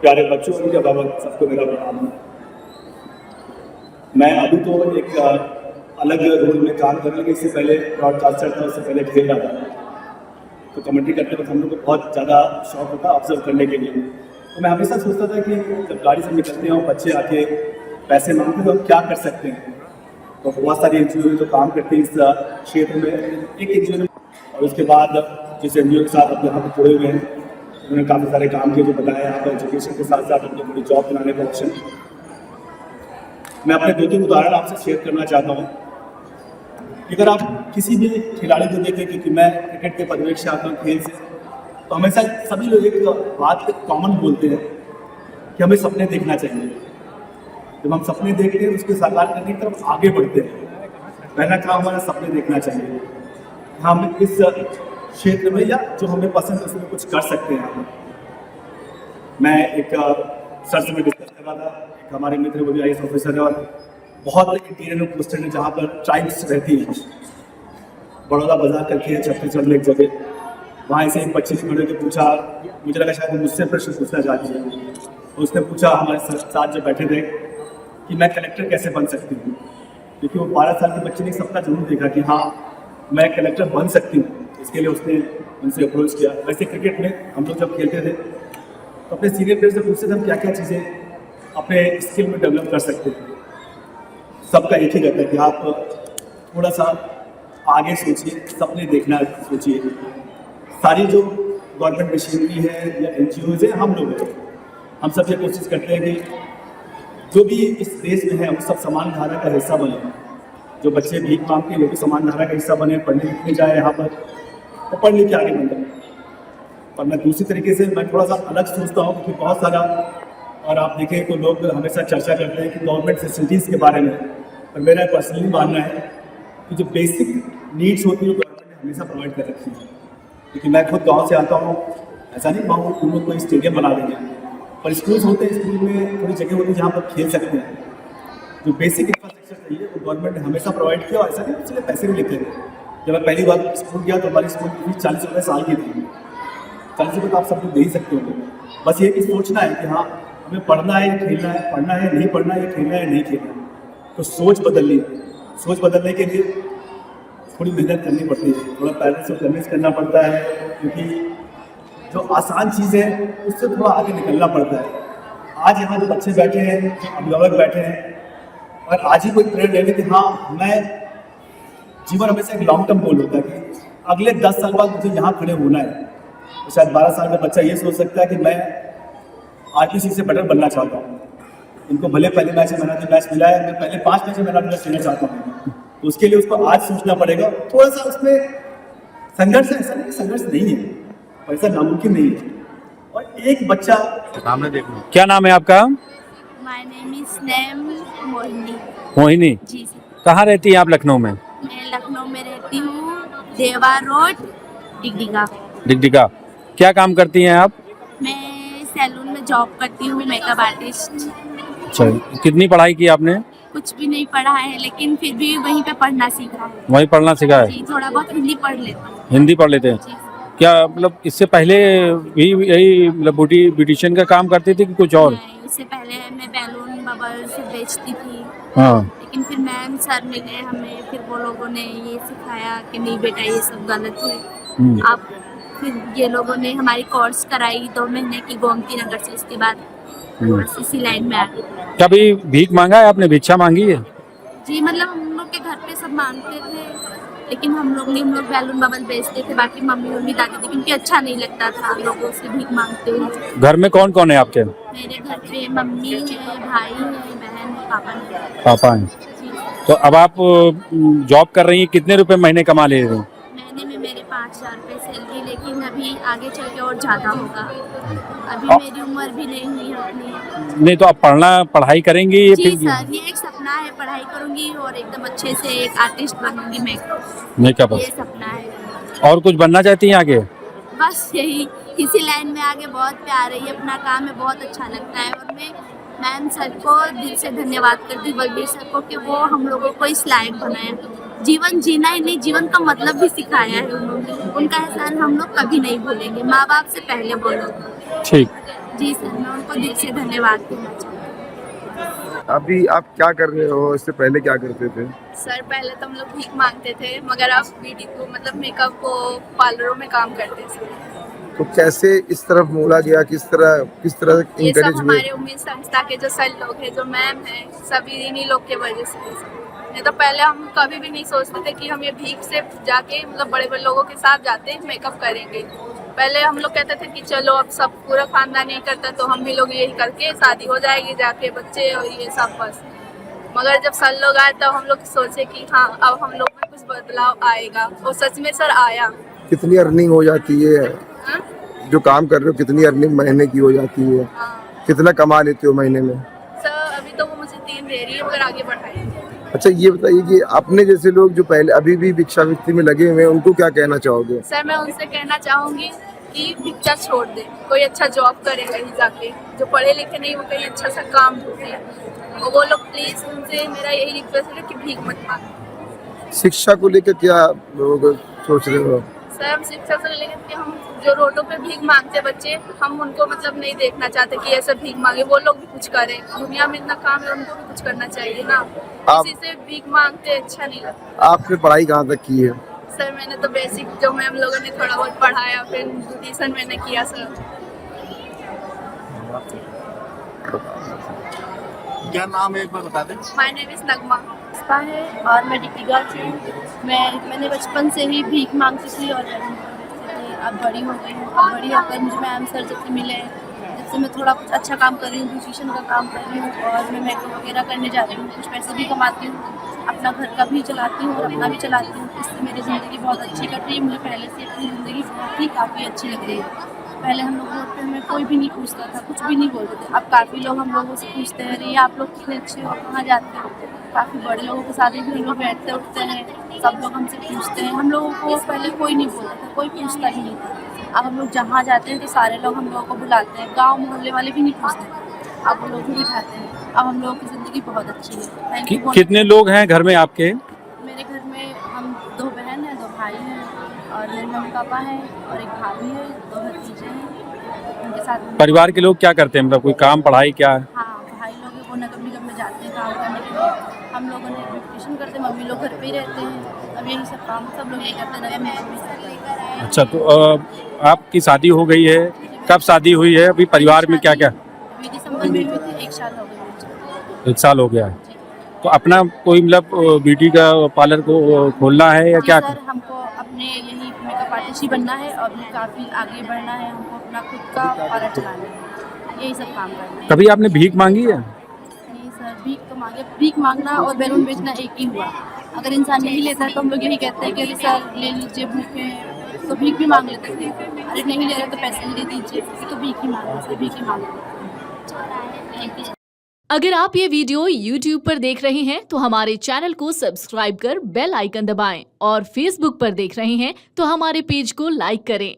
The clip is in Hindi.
प्यारे बच्चों उनके अभिभावक सबको मेरा प्रणाम। मैं अभी तो एक अलग रोल में काम कर रहा हूँ। इससे पहले ब्रॉडकास्टर था, उससे पहले खेल रहा था। तो कमेंट्री करते वक्त हम लोग को बहुत ज़्यादा शौक होता ऑब्जर्व करने के लिए। तो मैं हमेशा सोचता था कि जब गाड़ी से निकलते हैं और बच्चे आके पैसे मांगते हैं तो हम क्या कर सकते हैं। तो बहुत सारी एनजीओ जो काम करते हैं इस क्षेत्र में, एक एनजीओ ने और उसके बाद जिस एनजीओ के साथ अब यहाँ पर जुड़े हुए हैं उन्होंने काफ़ी सारे काम किए जो बताया यहाँ पर एजुकेशन के साथ साथ अपनी पूरी जॉब बनाने का ऑप्शन। मैं अपने 2-3 उदाहरण आपसे शेयर करना चाहता हूँ। अगर आप किसी भी खिलाड़ी को देखें, क्योंकि मैं क्रिकेट के परिवेश से आता हूँ, खेल से, तो हमेशा सभी लोग एक बात कॉमन बोलते हैं कि हमें सपने देखना चाहिए। जब हम सपने देखते हैं उसके साकार करने की तरफ आगे बढ़ते हैं। पहला काम हमारा सपने देखना चाहिए, हम इस क्षेत्र में या जो हमें पसंद है उसमें कुछ कर सकते हैं। मैं एक सर से मैं डिस्कस कर रहा था, एक हमारे मित्र वो भी IAS ऑफिसर है और बहुत इंटीरियर पोस्टेड है जहाँ पर ट्राइब्स रहती हैं। बड़ौदा बाजार करके है छत्तीसगढ़ में एक जगह, वहाँ से एक बच्चे ने खड़े होकर पूछा, मुझे लगा शायद वो मुझसे प्रश्न पूछना चाहती है। तो उसने पूछा हमारे साथ जब बैठे थे कि मैं कलेक्टर कैसे बन सकती हूँ, क्योंकि वो 12 साल के बच्चे ने सपना जरूर देखा कि हाँ मैं कलेक्टर बन सकती हूँ। इसके लिए उसने उनसे अप्रोच किया। वैसे क्रिकेट में हम लोग जब खेलते थे तो अपने सीनियर प्लेयर से पूछते थे हम क्या क्या चीज़ें अपने स्किल में डेवलप कर सकते हैं। सबका एक ही रहता है कि आप थोड़ा सा आगे सोचिए, सपने देखना सोचिए। सारी जो गवर्नमेंट मशीनरी है या NGOs है, हम लोग हैं, हम सब ये कोशिश करते हैं कि जो भी इस देश में है वो सब समान धारा का हिस्सा बने। जो बच्चे भीख मांगते हैं वो भी समान धारा का हिस्सा बने, पढ़ने लिखने जाए यहाँ पर तो पढ़ लिख के आगे बढ़ जाए। और मैं दूसरी तरीके से मैं थोड़ा सा अलग सोचता हूँ, क्योंकि बहुत सारा और आप देखें तो लोग हमेशा चर्चा करते हैं कि गवर्नमेंट फैसिलिटीज़ के बारे में, और मेरा पर्सनली मानना है कि जो बेसिक नीड्स होती है वो गवर्नमेंट ने हमेशा प्रोवाइड कर रखी है। क्योंकि मैं खुद गाँव से आता हूँ, ऐसा नहीं गाँव में लोग कोई स्टेडियम बना देंगे, पर स्कूल्स होते हैं, स्कूल में थोड़ी जगह होती है जहाँ पर खेल सकते हैं। जो बेसिक इंफ्रास्ट्रक्चर चाहिए वो गवर्नमेंट ने हमेशा प्रोवाइड किया, और ऐसा नहीं इसलिए पैसे भी लेते हैं। जब मैं पहली बार स्कूल गया तो हमारी स्कूल की फीस 40 रुपये साल की थी। 40 रुपये तो आप सब लोग दे ही सकते हो। बस ये कि सोचना है कि हाँ हमें पढ़ना है या खेलना है, पढ़ना है नहीं पढ़ना है, खेलना है नहीं खेलना है। तो सोच बदलनी है। सोच बदलने के लिए थोड़ी मेहनत करनी पड़ती है, थोड़ा पेरेंट्स को कन्विंस करना पड़ता है, क्योंकि जो आसान चीज़ है उससे थोड़ा आगे निकलना पड़ता है। आज यहाँ जो बच्चे बैठे हैं, जो अभिभावक बैठे हैं, और आज ही कोई प्रेरणा लेने कि हाँ मैं जीवन हमेशा एक लॉन्ग टर्म गोल होता है कि अगले 10 साल बाद मुझे यहाँ खड़े होना है। तो शायद 12 साल का बच्चा ये सोच सकता है कि मैं RPC से बेटर बनना चाहता हूँ। उनको भले पहले मैच में मैन ऑफ द मैच मिला है, मैं पहले 5 मैच में मैन ऑफ द मैच लेना चाहता हूँ। तो उसके लिए उसको आज सोचना पड़ेगा। थोड़ा सा उसमें संघर्ष है, ऐसा नहीं संघर्ष नहीं है, पर ऐसा नामुमकिन नहीं है। और एक बच्चा सामने देखो। क्या नाम है आपका? My name is name Mohini. Mohini ji sir. कहाँ रहती हैं आप लखनऊ में? मैं लखनऊ में रहती हूँ, देवा रोड, डिगडिगा। डिगडिगा। क्या काम करती हैं आप? मैं सैलून में जॉब करती हूँ, मेकअप आर्टिस्ट। अच्छा, कितनी पढ़ाई की आपने? कुछ भी नहीं पढ़ा है, लेकिन फिर भी वहीं पे पढ़ना सीखा है। वहीं पढ़ना सीखा है? जी, थोड़ा बहुत हिंदी पढ़ लेता हूँ। हिंदी पढ़ लेते हैं? जी। क्या मतलब इससे पहले भी यही मतलब ब्यूटिशियन का काम करती थी कि कुछ और? नहीं, इससे पहले मैं बैलून बबल्स बेचती थी। हाँ। लेकिन फिर मैम सर मिले हमें, फिर वो लोगों ने ये सिखाया कि नहीं बेटा ये सब गलत है। आप फिर ये लोगों ने हमारी कोर्स कराई 2 महीने की गोमती नगर से। इसके बाद इसी लाइन में आ गई। कभी भीख मांगा है आपने? भिक्षा मांगी है? जी, मतलब हम लोग के घर पे सब मांगते थे, लेकिन हम लोग बैलून बबल बेचते थे। बाकी मम्मी दादी थी, क्योंकि अच्छा नहीं लगता था लोगों से भीख मांगते हुए। घर में कौन कौन है आपके? मेरे घर पे मम्मी है, भाई है, बहन है, पापा है। पापा हैं। जी। तो अब आप जॉब कर रही हैं, कितने रुपए महीने कमा ले रही हैं? महीने में मेरे 5,000 रुपये सैलरी, लेकिन अभी आगे चल के और ज़्यादा होगा। अभी मेरी उम्र भी नहीं हुई है अपनी। नहीं तो आप पढ़ाई करेंगी ये? जी फिर सर, ये एक सपना है, पढ़ाई करूंगी और एकदम अच्छे से एक आर्टिस्ट बनूंगी। मेकअप ये सपना है। और कुछ बनना चाहती हैं आगे? बस यही, इसी लाइन में आगे बहुत प्यार है, ये अपना काम है, बहुत अच्छा लगता है। और मैं मैम सर को दिल से धन्यवाद करती हूँ, बलबीर सर को, कि वो हम लोगों को इस लायक बनाया। जीवन जीना ही नहीं, जीवन का मतलब भी सिखाया है उन्होंने। उनका एहसान हम लोग कभी नहीं भूलेंगे। माँ बाप से पहले बोलो। ठीक। जी सर, मैं उनको दिल से धन्यवाद देना चाहूँगी। अभी आप क्या कर रहे हो, इससे पहले क्या करते थे? सर पहले तो हम लोग भीख मांगते थे, मगर अब ब्यूटी को मतलब मेकअप को पार्लरों में काम करते थे। तो कैसे इस तरफ मोड़ा गया, किस तरह ये सब इंकरेज हुए? हमारे उम्मीद संस्था के जो सर लोग हैं, जो मैम हैं, सभी इन्हीं लोग के वजह से है सर। नहीं तो पहले हम कभी भी नहीं सोचते थे कि हम ये भीख से जाके मतलब बड़े बड़े लोगों के साथ जाते मेकअप करेंगे। पहले हम लोग कहते थे कि चलो अब सब पूरा खानदान यही करता है तो हम भी लोग यही करके शादी हो जाएगी, जाके बच्चे और ये सब बस। मगर जब सर लोग आए तब हम लोग सोचे कि हाँ अब हम लोग में कुछ बदलाव आएगा, और सच में सर आया। कितनी अर्निंग हो जाती है? हाँ? जो काम कर रहे हो कितनी अर्निंग महीने की हो जाती है? हाँ। कितना कमा लेते हो महीने में? सर अभी तो वो मुझे 3 दे रही है, मगर आगे बढ़ाएंगे। अच्छा ये बताइए कि अपने जैसे लोग जो पहले अभी भी भिक्षावृत्ति में लगे हुए हैं उनको क्या कहना चाहोगे? सर मैं उनसे कहना चाहूँगी कि भिक्षा छोड़ दे, कोई अच्छा जॉब करे कहीं जाके। जो पढ़े लिखे नहीं वो कहीं अच्छा सा काम ढूंढे, और वो लोग प्लीज उनसे मेरा यही रिक्वेस्ट है कि भीख मत मांगो। शिक्षा को लेकर क्या लोग सोच रहे हो? सर हम शिक्षा से लेकर कि हम जो रोडों पे भीख मांगते बच्चे, हम उनको मतलब नहीं देखना चाहते कि ऐसे भीख मांगे, वो लोग भी कुछ करें। दुनिया में इतना काम है, उनको भी कुछ करना चाहिए ना। किसी से भीख मांगते अच्छा नहीं लगता। आपने पढ़ाई कहाँ तक की है? सर मैंने तो बेसिक जो मैम लोगों ने थोड़ा बहुत पढ़ाया, फिर ट्यूशन मैंने किया सर। क्या नाम है एक बार बता दें? माय नेम इज नगमा है और मैं डिग्री गर्ल हूँ। मैंने बचपन से ही भीख मांगती थी और अब बड़ी हो गई हूँ। अब बड़ी होकर मुझे मैम सर जब से मिले, जब से मैं थोड़ा कुछ अच्छा काम कर रही हूँ, ब्यूटिशियन का काम कर रही हूँ और मैं मेकअप वगैरह करने जा रही हूँ। कुछ पैसे भी कमाती हूँ, अपना घर का भी चलाती हूँ और अपना भी चलाती हूँ। इससे मेरी ज़िंदगी बहुत अच्छी कट रही है। मुझे पहले से अपनी ज़िंदगी बहुत ही काफ़ी अच्छी लग रही है। पहले हम लोग रोड पे हमें कोई भी नहीं पूछता था, कुछ भी नहीं बोलते थे। अब काफ़ी लोग हम लोगों से पूछते हैं, अरे आप लोग कितने अच्छे हो, कहाँ जाते हो। काफ़ी बड़े लोगों के साथ भी हम लोग बैठते उठते हैं, सब लोग हमसे पूछते हैं। हम लोगों को पहले कोई नहीं बोलता था, कोई पूछता ही नहीं था। अब हम लोग जहाँ जाते हैं तो सारे लोग हम लोगों को बुलाते हैं। गाँव मोहल्ले वाले भी नहीं पूछते, अब वो लोग भी बिठाते हैं। अब हम लोगों की ज़िंदगी बहुत अच्छी है। कितने लोग हैं घर में आपके? मेरे घर में हम 2 बहन हैं, 2 भाई हैं और मेरे मम्मी पापा हैं और एक भाभी है, 2 भतीजे हैं। उनके साथ परिवार के लोग क्या करते हैं, मतलब कोई काम पढ़ाई क्या? हाँ भाई लोग वो नगर निगम में जाते हैं काम करने के लिए। हम लोगों ने ब्यूटिशियन करते हैं, मम्मी लोग घर पे ही रहते हैं। अब यही सब काम सब लोग यही करते हैं। मैं अच्छा, तो आपकी शादी हो गई है, कब शादी हुई है? अभी परिवार में क्या क्या? अभी दिसंबर में हुई थी, 1 साल हो गया। 1 साल हो गया है। तो अपना कोई मतलब ब्यूटी का पार्लर को खोलना है या क्या? सर हमको अपने यही मेकअप आर्टिस्ट ही बनना है और भी काफ़ी आगे बढ़ना है। हमको अपना खुद का पार्लर चलाना है, यही सब काम करना है। कभी आपने भीख मांगी है? नहीं सर, भीख तो मांगे, भीख मांगना और बैलून बेचना एक ही हुआ। अगर इंसान नहीं लेता है तो हम लोग यही कहते हैं कि अरे सर ले लीजिए, भूखे हैं, तो भीख भी मांग लेते थे। अरे नहीं ले रहे तो पैसे ही दे दीजिए, तो भीख ही मांगे, सर भीख ही मांगे। अगर आप ये वीडियो YouTube पर देख रहे हैं तो हमारे चैनल को सब्सक्राइब कर बेल आइकन दबाएं और Facebook पर देख रहे हैं तो हमारे पेज को लाइक करें।